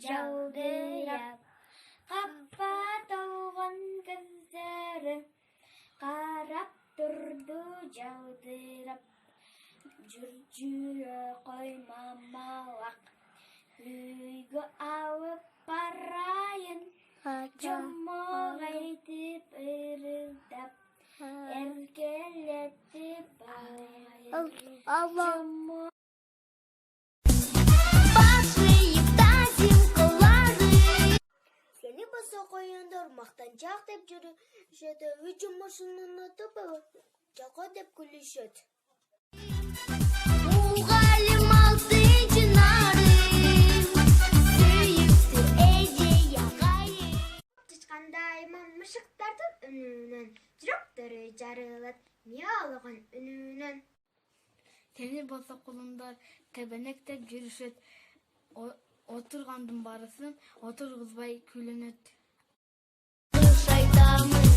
жаудырап, капка толгон көздөрү карап турду жаудырап. Жүрө коймамалак, үйгө алып барайын, жомок айтып ырылдап, эркелетип барайын. Сени баса коюндар мактанчак деп жүрүшөт, үчүн машинаны атып жака деп күлүшөт. Мугалим алтынчы нарын, сүйүктү эже агайым. Чычкандай мамышыктардын үнүнөн, жүрөктөрү жарылат миялаган үнүнөн. Сени баса колундар тебенектеп жүрүшөт, отургандын барысын отургузбай күлүнөт. Шайтамын